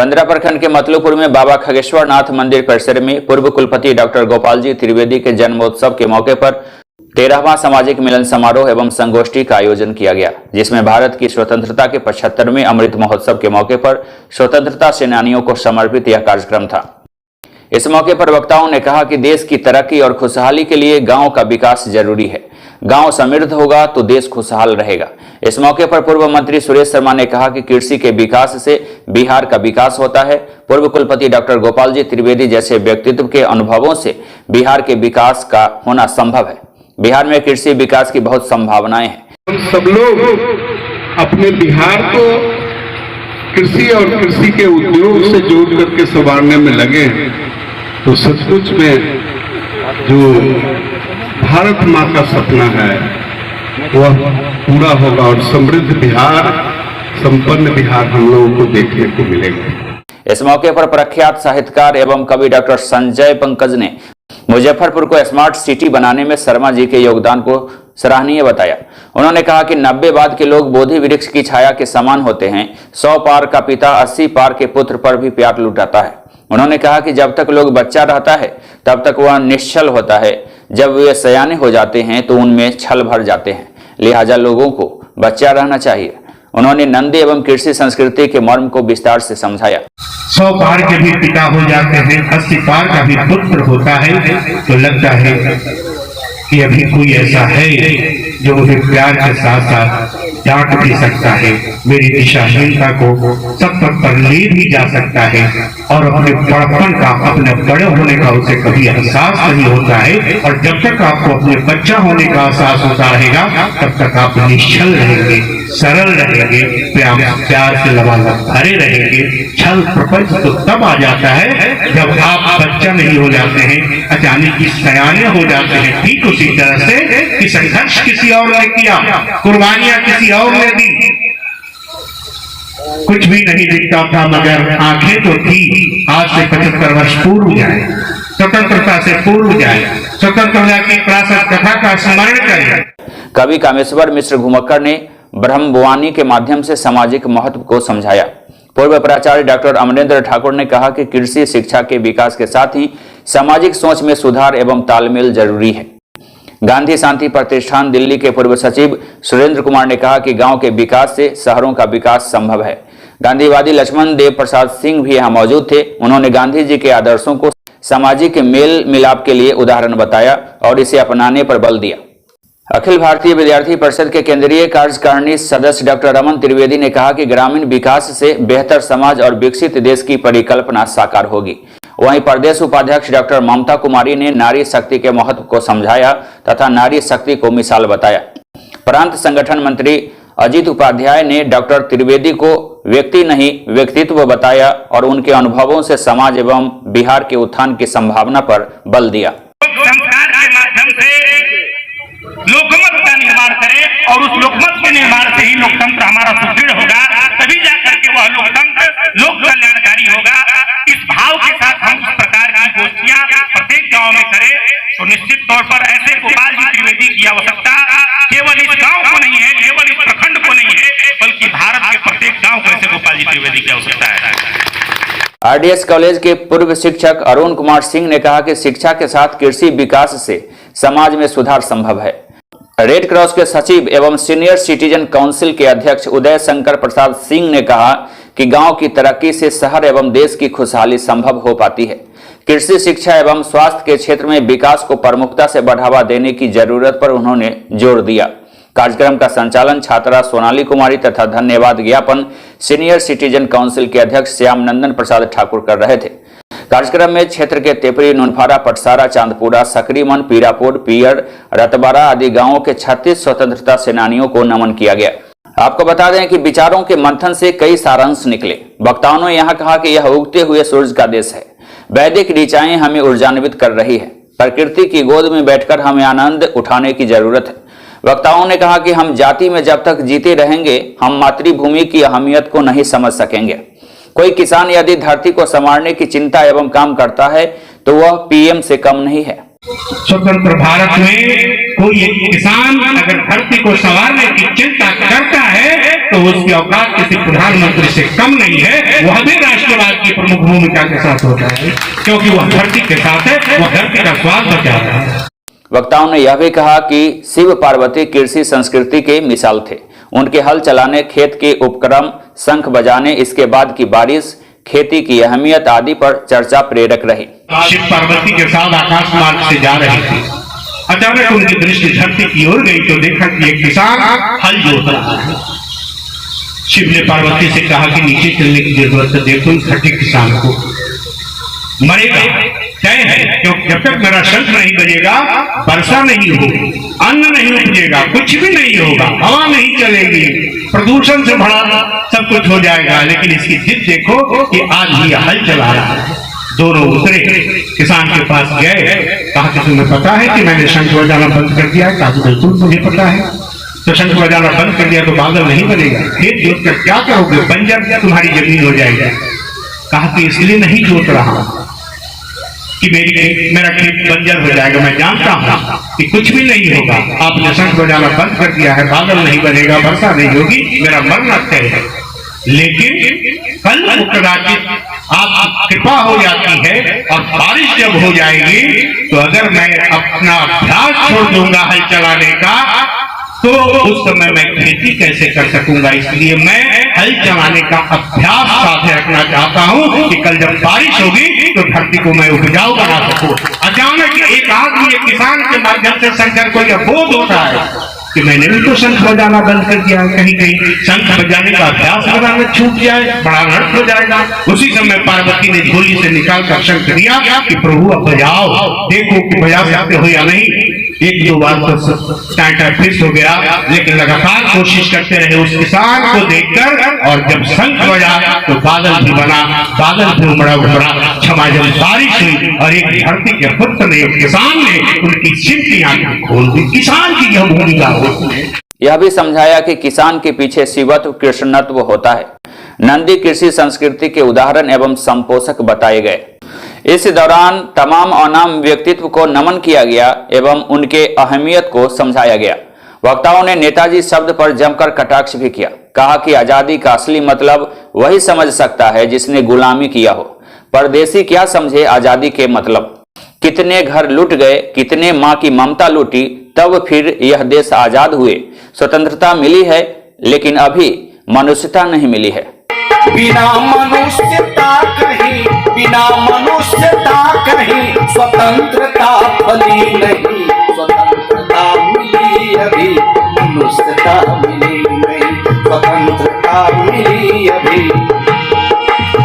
बंदरा प्रखंड के मतलूपुर में बाबा खगेश्वर नाथ मंदिर परिसर में पूर्व कुलपति डॉक्टर गोपाल जी त्रिवेदी के जन्मोत्सव के मौके पर 13वां सामाजिक मिलन समारोह एवं संगोष्ठी का आयोजन किया गया, जिसमें भारत की स्वतंत्रता के 75वें अमृत महोत्सव के मौके पर स्वतंत्रता सेनानियों को समर्पित यह कार्यक्रम था। इस मौके पर वक्ताओं ने कहा कि देश की तरक्की और खुशहाली के लिए गांव का विकास जरूरी है। गांव समृद्ध होगा तो देश खुशहाल रहेगा। इस मौके पर पूर्व मंत्री सुरेश शर्मा ने कहा कि कृषि के विकास से बिहार का विकास होता है। पूर्व कुलपति डॉक्टर गोपाल जी त्रिवेदी जैसे व्यक्तित्व के अनुभवों से बिहार के विकास का होना संभव है। बिहार में कृषि विकास की बहुत संभावनाएं हैं। हम सब लोग अपने बिहार को कृषि और कृषि के उद्योग से जोड़ करके संवारने में लगे हैं, तो सचमुच में जो भारत माँ का सपना है वह पूरा होगा और समृद्ध बिहार, संपन्न बिहार हम लोगों को देखने को मिलेगा। इस मौके पर प्रख्यात साहित्यकार एवं कवि डॉक्टर संजय पंकज ने मुजफ्फरपुर को स्मार्ट सिटी बनाने में शर्मा जी के योगदान को सराहनीय बताया। उन्होंने कहा कि 90 बाद के लोग बोधि वृक्ष की छाया के समान होते हैं। 100 पार का पिता 80 पार के पुत्र पर भी प्यार लुटाता है। उन्होंने कहा कि जब तक लोग बच्चा रहता है तब तक वह निश्चल होता है, जब वे सयाने हो जाते हैं तो उनमें छल भर जाते हैं, लिहाजा लोगों को बच्चा रहना चाहिए। उन्होंने नंदी एवं कृषि संस्कृति के मर्म को विस्तार से समझाया। 100 पार के भी पिता हो जाते हैं, 80 पार का भी पुत्र होता है, तो लगता है कि अभी कोई ऐसा है जो मुझे प्यार के साथ साथ डांट भी सकता है, मेरी दिशाहीनता को सब पर ले भी जा सकता है और अपने बड़पन का, अपने बड़े होने का उसे कभी एहसास नहीं होता है। और जब तक आपको अपने बच्चा होने का एहसास होता रहेगा तब तक आप निश्चल रहेंगे, सरल रहेंगे, प्यार से लबालब भरे रहेंगे। छल प्रपंच तो तब आ जाता है जब आप बच्चा नहीं हो जाते हैं, अचानक ही सयाने हो जाते हैं। ठीक उसी तरह से कि संघर्ष किसी और ने किया, कुर्बानियां किसी और ने दी, कुछ भी नहीं दिखता था मगर आंखें तो थी। आज से 75 वर्ष पूर्व जाए, स्वतंत्रता से पूर्व जाए, स्वतंत्रता की प्रासद कथा का स्मरण करें। कवि कामेश्वर मिश्र घुमक्कर ने ब्रह्मवाणी के माध्यम से सामाजिक महत्व को समझाया। पूर्व प्राचार्य डॉक्टर अमरेंद्र ठाकुर ने कहा कि कृषि शिक्षा के विकास के साथ ही सामाजिक सोच में सुधार एवं तालमेल जरूरी है। गांधी शांति प्रतिष्ठान दिल्ली के पूर्व सचिव सुरेंद्र कुमार ने कहा कि गांव के विकास से शहरों का विकास संभव है। गांधीवादी लक्ष्मण देव प्रसाद सिंह भी यहाँ मौजूद थे। उन्होंने गांधी जी के आदर्शों को सामाजिक मेल मिलाप के लिए उदाहरण बताया और इसे अपनाने पर बल दिया। अखिल भारतीय विद्यार्थी परिषद के केंद्रीय कार्यकारिणी सदस्य डॉक्टर रमन त्रिवेदी ने कहा कि ग्रामीण विकास से बेहतर समाज और विकसित देश की परिकल्पना साकार होगी। वहीं प्रदेश उपाध्यक्ष डॉक्टर ममता कुमारी ने नारी शक्ति के महत्व को समझाया तथा नारी शक्ति को मिसाल बताया। प्रांत संगठन मंत्री अजित उपाध्याय ने डॉक्टर त्रिवेदी को व्यक्ति नहीं व्यक्तित्व बताया और उनके अनुभवों से समाज एवं बिहार के उत्थान की संभावना पर बल दिया। संस्कार के माध्यम से लोकमत का निर्माण करें और उस लोकमत के निर्माण से ही लोकतंत्र हमारा सुदृढ़ होगा, तभी जाकर के वह लोकतंत्र लोक कल्याणकारी होगा। इस भाव के साथ हम इस प्रकार की गोष्ठियां प्रत्येक गांव में करें तो निश्चित तौर पर ऐसे गोपाल जी त्रिवेदी की आवश्यकता केवल इस गांव को नहीं है, केवल इस प्रखंड को नहीं है, बल्कि भारत के प्रत्येक गांव को ऐसे गोपाल जी त्रिवेदी की आवश्यकता है। आरडीएस कॉलेज के पूर्व शिक्षक अरुण कुमार सिंह ने कहा कि शिक्षा के साथ कृषि विकास से समाज में सुधार संभव है। रेड क्रॉस के सचिव एवं सीनियर सिटीजन काउंसिल के अध्यक्ष उदय शंकर प्रसाद सिंह ने कहा कि गांव की तरक्की से शहर एवं देश की खुशहाली संभव हो पाती है। कृषि शिक्षा एवं स्वास्थ्य के क्षेत्र में विकास को प्रमुखता से बढ़ावा देने की जरूरत पर उन्होंने जोर दिया। कार्यक्रम का संचालन छात्रा सोनाली कुमारी तथा धन्यवाद ज्ञापन सीनियर सिटीजन काउंसिल के अध्यक्ष श्याम नंदन प्रसाद ठाकुर कर रहे थे। कार्यक्रम में क्षेत्र के तेपरी, नुनफारा, पटसारा, चांदपुरा, सकरीमन, पीरापुर, पियर, रतबारा आदि गांवों के 36 स्वतंत्रता सेनानियों को नमन किया गया। आपको बता दें कि विचारों के मंथन से कई सारांश निकले। वक्ताओं ने यहाँ कहा कि यह उगते हुए सूरज का देश है। वैदिक ऋचाएं हमें ऊर्जान्वित कर रही है। प्रकृति की गोद में बैठकर हमें आनंद उठाने की जरूरत है। वक्ताओं ने कहा कि हम जाति में जब तक जीते रहेंगे हम मातृभूमि की अहमियत को नहीं समझ सकेंगे। कोई किसान यदि धरती को संवारने की चिंता एवं काम करता है तो वह पीएम से कम नहीं है। स्वतंत्र भारत में कोई एक किसान अगर धरती को संवारने की चिंता करता है तो उसकी औकात किसी प्रधानमंत्री से कम नहीं है। वह भी राष्ट्रवाद की प्रमुख भूमिका के साथ होता है, क्योंकि वह धरती के साथ है, वह धरती का स्वाद बचाता है। वक्ताओं ने यह भी कहा कि शिव पार्वती कृषि संस्कृति के मिसाल थे। उनके हल चलाने, खेत के उपक्रम, शंख बजाने, इसके बाद की बारिश, खेती की अहमियत आदि पर चर्चा प्रेरक रही। शिव पार्वती के साथ आकाश मार्ग से जा रहे थे, अचानक उनकी दृष्टि धरती की ओर गई तो देखा कि एक किसान हल जोत रहा है। शिव ने पार्वती से कहा कि नीचे चलने की जरूरत है, देखो इस हठी किसान को, मरेगा तय है, क्योंकि जब तक मेरा शंख नहीं बजेगा वर्षा नहीं होगी, अन्न नहीं उपजेगा, कुछ भी नहीं होगा, हवा नहीं चलेगी, प्रदूषण से भरा सब कुछ हो जाएगा। लेकिन इसकी जिद देखो कि आज ही हल चला रहा है। दोनों उतरे, किसान के पास गए, कहा कि तुम्हें पता है कि मैंने शंख बजाना बंद कर दिया है? कहा कि बिल्कुल मुझे पता है। तो शंख बजाना बंद कर दिया तो बादल नहीं बनेगा, खेत जोत कर क्या करोगे? बंजर तुम्हारी जमीन हो जाएगी। कहा कि इसलिए नहीं जोत रहा कि मेरा खेत बंजर हो जाएगा, मैं जानता हूं कि कुछ भी नहीं होगा। आपने शंख बजाना बंद कर दिया है, बादल नहीं बनेगा, वर्षा नहीं होगी, मेरा मरना तय है। लेकिन कल कदाचित आप कृपा हो जाती है और बारिश जब हो जाएगी तो अगर मैं अपना अभ्यास छोड़ दूंगा हल चलाने का तो उस समय मैं खेती कैसे कर सकूंगा। इसलिए मैं हल चलाने का अभ्यास साथ रखना चाहता हूं कि कल जब बारिश होगी तो धरती को मैं उपजाऊ बना सकूं। अचानक एक आदमी एक किसान के माध्यम से शंकर को यह बोध होता है कि मैंने भी तो शंख बजाना बंद कर दिया, कहीं कहीं शंख बजाने का अभ्यास लगाना छूट जाए, बड़ा अनर्थ हो जाएगा। उसी समय पार्वती ने झोली से निकालकर शंख दिया कि प्रभु अब बजाओ, देखो कि बजा सकते हो या नहीं। एक दो बार तो टाटा फिक्स हो गया, लेकिन लगातार कोशिश करते रहे उस किसान को देखकर, और जब शंख बजा तो बादल भी बना, बादल भी उमड़ा, झमाझम बारिश हुई और एक धरती के पुत्र ने, किसान ने उनकी सिमटी आंखें खोल दी। किसान की यह भूमिका होती है। यह भी समझाया कि किसान के पीछे शिवत्व, कृष्णत्व होता है। नंदी कृषि संस्कृति के उदाहरण एवं संपोषक बताए गए। इस दौरान तमाम अनाम व्यक्तित्व को नमन किया गया एवं उनके अहमियत को समझाया गया। वक्ताओं ने नेताजी शब्द पर जमकर कटाक्ष भी किया। कहा कि आजादी का असली मतलब वही समझ सकता है जिसने गुलामी किया हो। परदेसी क्या समझे आजादी के मतलब। कितने घर लूट गए, कितने माँ की ममता लूटी, तब फिर यह देश आजाद हुए। स्वतंत्रता मिली है लेकिन अभी मनुष्यता नहीं मिली है। बिना मनुष्यता कहीं, बिना मनुष्यता कहीं स्वतंत्रता फली नहीं। स्वतंत्रता मिली अभी, मनुष्यता मिली नहीं। स्वतंत्रता मिली अभी,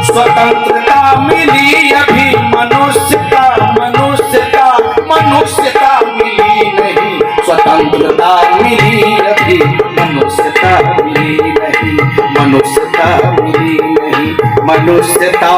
स्वतंत्रता मिली अभी, मनुष्यता मनुष्यता मनुष्यता मिली नहीं। स्वतंत्रता मिली अभी, मनुष्यता मिली नहीं। मनुष्यता मिली नहीं, मनुष्यता